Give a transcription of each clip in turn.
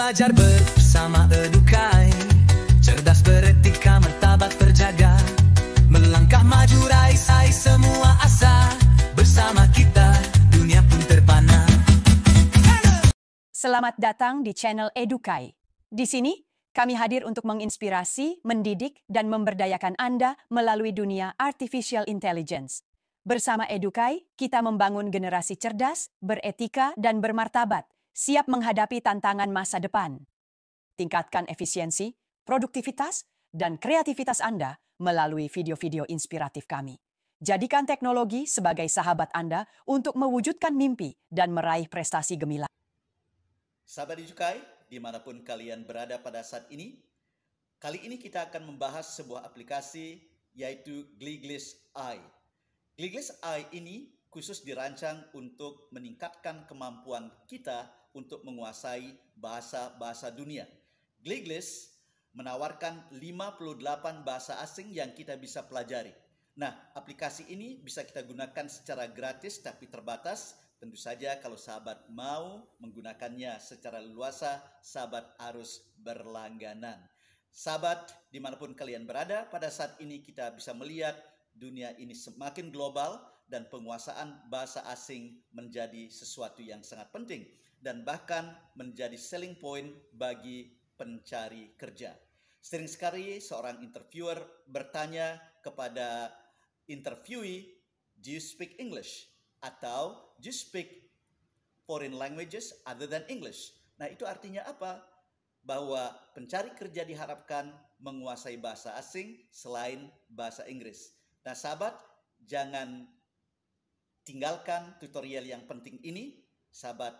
belajar bersama Edukai, cerdas beretika martabat terjaga, melangkah maju raih semua asa, bersama kita dunia pun terpana. Selamat datang di channel Edukai. Di sini kami hadir untuk menginspirasi, mendidik, dan memberdayakan Anda melalui dunia artificial intelligence. Bersama Edukai, kita membangun generasi cerdas, beretika, dan bermartabat, siap menghadapi tantangan masa depan. Tingkatkan efisiensi, produktivitas, dan kreativitas Anda melalui video-video inspiratif kami. Jadikan teknologi sebagai sahabat Anda untuk mewujudkan mimpi dan meraih prestasi gemilang. Sahabat Edukai, dimanapun kalian berada pada saat ini, kali ini kita akan membahas sebuah aplikasi yaitu Gliglish AI. Gliglish AI ini khusus dirancang untuk meningkatkan kemampuan kita untuk menguasai bahasa-bahasa dunia. Gliglish menawarkan 58 bahasa asing yang kita bisa pelajari. Nah, aplikasi ini bisa kita gunakan secara gratis tapi terbatas. Tentu saja kalau sahabat mau menggunakannya secara leluasa, sahabat harus berlangganan. Sahabat, dimanapun kalian berada, pada saat ini kita bisa melihat dunia ini semakin global dan penguasaan bahasa asing menjadi sesuatu yang sangat penting dan bahkan menjadi selling point bagi pencari kerja. Sering sekali seorang interviewer bertanya kepada interviewee, "Do you speak English?" atau "Do you speak foreign languages other than English?" Nah, itu artinya apa? Bahwa pencari kerja diharapkan menguasai bahasa asing selain bahasa Inggris. Nah, sahabat, jangan tinggalkan tutorial yang penting ini. Sahabat,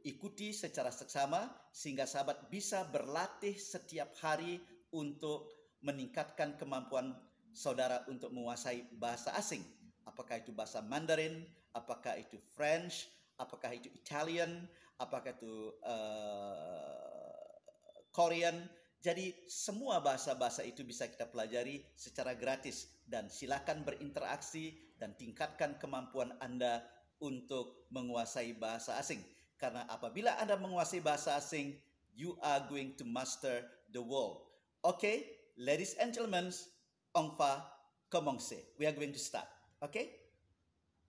ikuti secara seksama sehingga sahabat bisa berlatih setiap hari untuk meningkatkan kemampuan saudara untuk menguasai bahasa asing. Apakah itu bahasa Mandarin, apakah itu French, apakah itu Italian, apakah itu Korean. Jadi semua bahasa-bahasa itu bisa kita pelajari secara gratis dan silakan berinteraksi dan tingkatkan kemampuan Anda untuk menguasai bahasa asing. Karena apabila Anda menguasai bahasa asing, you are going to master the world. Okay, ladies and gentlemen, on va commencer. We are going to start. Okay?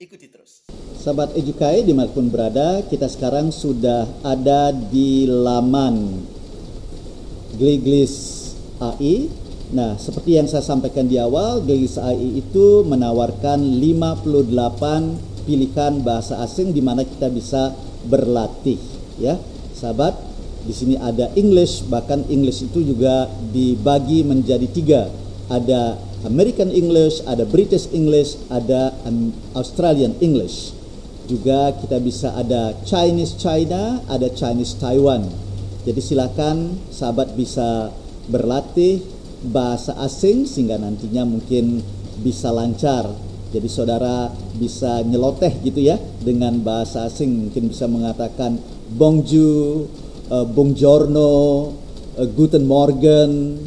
Ikuti terus. Sahabat Edukai dimanapun berada, kita sekarang sudah ada di laman Gliglish AI. Nah, seperti yang saya sampaikan di awal, Gliglish AI itu menawarkan 58 pilihan bahasa asing di mana kita bisa berlatih, ya. Sahabat, di sini ada English, bahkan English itu juga dibagi menjadi 3. Ada American English, ada British English, ada Australian English. Juga kita bisa ada Chinese China, ada Chinese Taiwan. Jadi silakan sahabat bisa berlatih bahasa asing sehingga nantinya mungkin bisa lancar. Jadi saudara bisa nyeloteh gitu ya dengan bahasa asing, mungkin bisa mengatakan bonjour, buongiorno, guten morgen,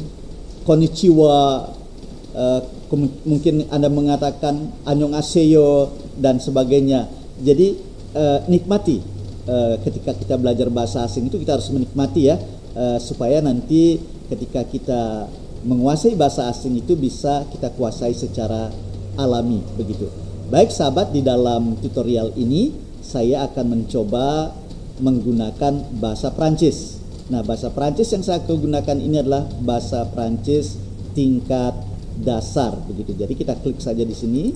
konnichiwa, mungkin Anda mengatakan annyeonghaseyo dan sebagainya. Jadi nikmati ketika kita belajar bahasa asing itu kita harus menikmati ya, supaya nanti ketika kita menguasai bahasa asing itu bisa kita kuasai secara alami begitu. Baik sahabat, di dalam tutorial ini saya akan mencoba menggunakan bahasa Prancis. Nah, bahasa Prancis yang saya gunakan ini adalah bahasa Prancis tingkat dasar begitu. Jadi kita klik saja di sini.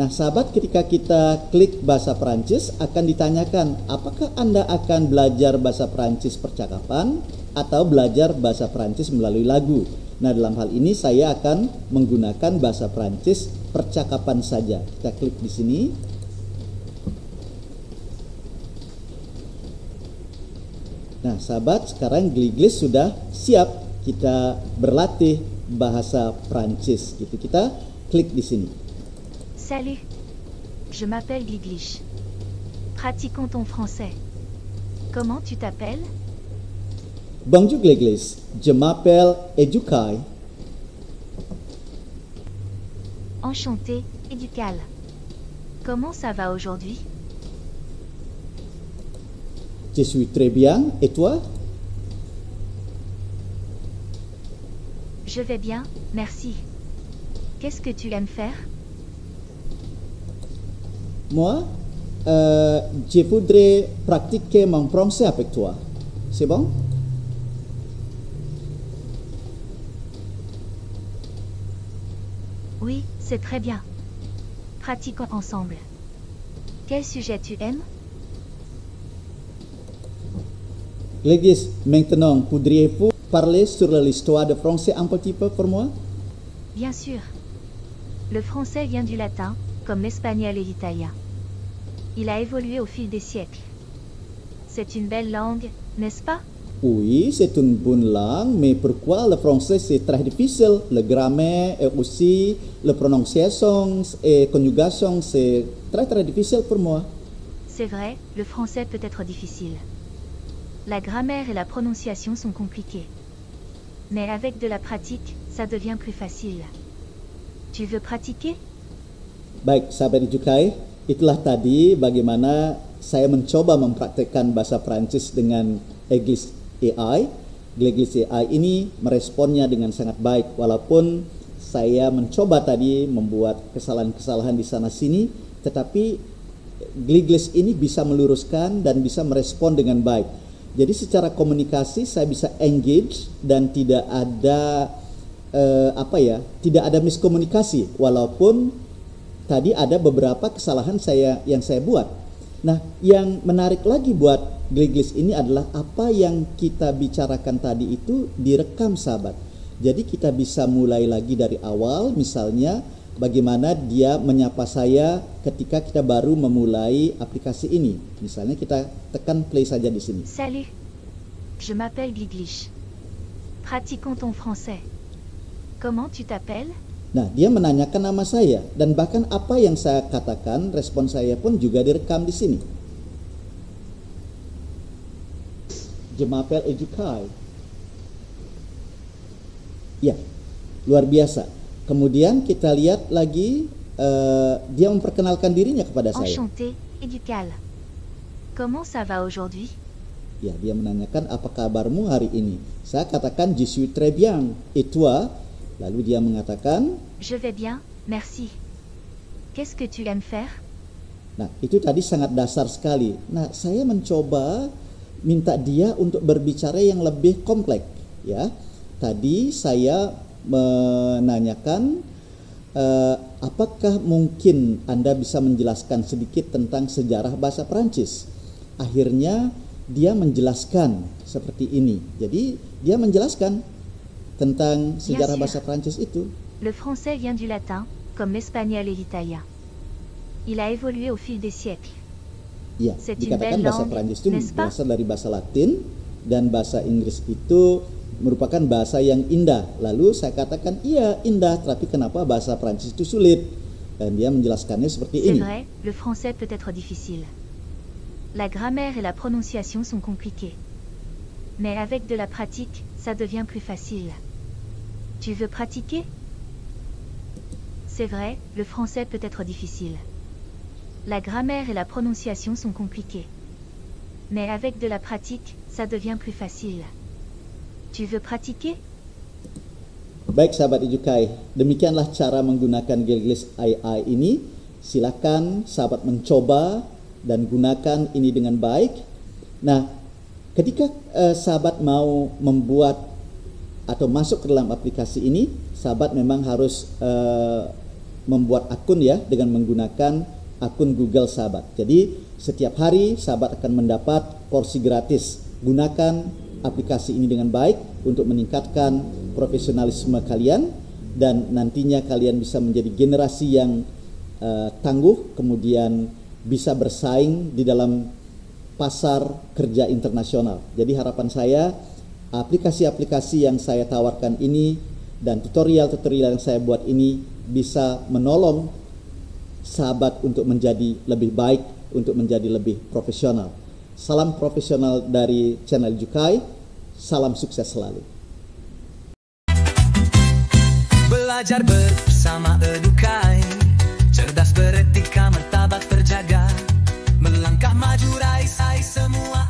Nah, sahabat, ketika kita klik bahasa Prancis akan ditanyakan apakah Anda akan belajar bahasa Prancis percakapan atau belajar bahasa Prancis melalui lagu. Nah, dalam hal ini saya akan menggunakan bahasa Prancis percakapan saja. Kita klik di sini. Nah, sahabat, sekarang Gliglish sudah siap kita berlatih bahasa Prancis gitu. Kita klik di sini. Salut, je m'appelle Gliglish. Pratiquons ton français. Comment tu t'appelles? Bonjour Gliglish, je m'appelle Edukai. Enchanté, Educal. Comment ça va aujourd'hui? Je suis très bien. Et toi? Je vais bien, merci. Qu'est-ce que tu aimes faire? Moi, je voudrais pratiquer mon français avec toi. C'est bon? Oui, c'est très bien. Pratiquons ensemble. Quel sujet tu aimes? Gleglis, maintenant, pourriez-vous parler sur l'histoire de français un petit peu pour moi? Bien sûr. Le français vient du latin, comme l'espagnol et l'italien. Il a évolué au fil des siècles. C'est une belle langue, n'est-ce pas? Oui, c'est une bonne langue, mais pourquoi le français c'est très difficile? Le grammaire et aussi la prononciation et conjugation c'est très difficile pour moi. C'est vrai, le français peut être difficile. La grammaire et la prononciation sont compliquées. Mais avec de la pratique, ça devient plus facile. Tu veux pratiquer? Baik, sahabat Edukai, itulah tadi bagaimana saya mencoba mempraktekkan bahasa Prancis dengan Gleglis AI. Gleglis AI ini meresponnya dengan sangat baik, walaupun saya mencoba tadi membuat kesalahan-kesalahan di sana sini, tetapi Gleglis ini bisa meluruskan dan bisa merespon dengan baik. Jadi secara komunikasi saya bisa engage dan tidak ada tidak ada miskomunikasi, walaupun tadi ada beberapa kesalahan yang saya buat. Nah, yang menarik lagi buat Gleglis ini adalah apa yang kita bicarakan tadi itu direkam, sahabat. Jadi kita bisa mulai lagi dari awal, misalnya bagaimana dia menyapa saya ketika kita baru memulai aplikasi ini. Misalnya kita tekan play saja di sini. Salut, je m'appelle Gleglis. Pratiquons ton français. Comment tu t'appelles? Nah, dia menanyakan nama saya dan bahkan apa yang saya katakan, respon saya pun juga direkam di sini. Je m'appelle Edukai. Ya, luar biasa. Kemudian kita lihat lagi dia memperkenalkan dirinya kepada saya. Enchanté, Educal. Comment ça va aujourd'hui? Ya, dia menanyakan apa kabarmu hari ini. Saya katakan je suis très bien. Et toi? Lalu dia mengatakan, je vais bien, merci. Qu'est-ce que tu aimes faire? Nah, itu tadi sangat dasar sekali. Nah, saya mencoba minta dia untuk berbicara yang lebih kompleks, ya. Tadi saya menanyakan apakah mungkin Anda bisa menjelaskan sedikit tentang sejarah bahasa Prancis. Akhirnya dia menjelaskan seperti ini. Jadi dia menjelaskan tentang sejarah bahasa Prancis itu. Le français vient du latin, comme l'espagnol et l'italien. Il a évolué au fil des siècles. Ya, dikatakan bahasa Prancis itu berasal dari bahasa Latin dan bahasa Inggris itu merupakan bahasa yang indah. Lalu saya katakan iya indah, tapi kenapa bahasa Prancis itu sulit? Dan dia menjelaskannya seperti ini. C'est vrai, le français peut être difficile. La grammaire et la prononciation sont compliquées. Mais avec de la pratique, ça devient plus facile. Tu veux pratiquer? C'est vrai, le français peut être difficile. La grammaire et la prononciation sont compliquées. Mais avec de la pratique, ça devient plus facile. Tu veux pratiquer? Baik sahabat Edukai, demikianlah cara menggunakan Gleglis AI ini. Silakan sahabat mencoba dan gunakan ini dengan baik. Nah, ketika sahabat mau membuat atau masuk ke dalam aplikasi ini, sahabat memang harus membuat akun ya dengan menggunakan akun Google sahabat. Jadi setiap hari sahabat akan mendapat porsi gratis. Gunakan aplikasi ini dengan baik untuk meningkatkan profesionalisme kalian dan nantinya kalian bisa menjadi generasi yang tangguh, kemudian bisa bersaing di dalam pasar kerja internasional. Jadi harapan saya aplikasi-aplikasi yang saya tawarkan ini dan tutorial-tutorial yang saya buat ini bisa menolong sahabat untuk menjadi lebih baik, untuk menjadi lebih profesional. Salam profesional dari channel Edukai, salam sukses selalu. Belajar bersama Edukai, cerdas beretika, martabat terjaga, melangkah maju raih semua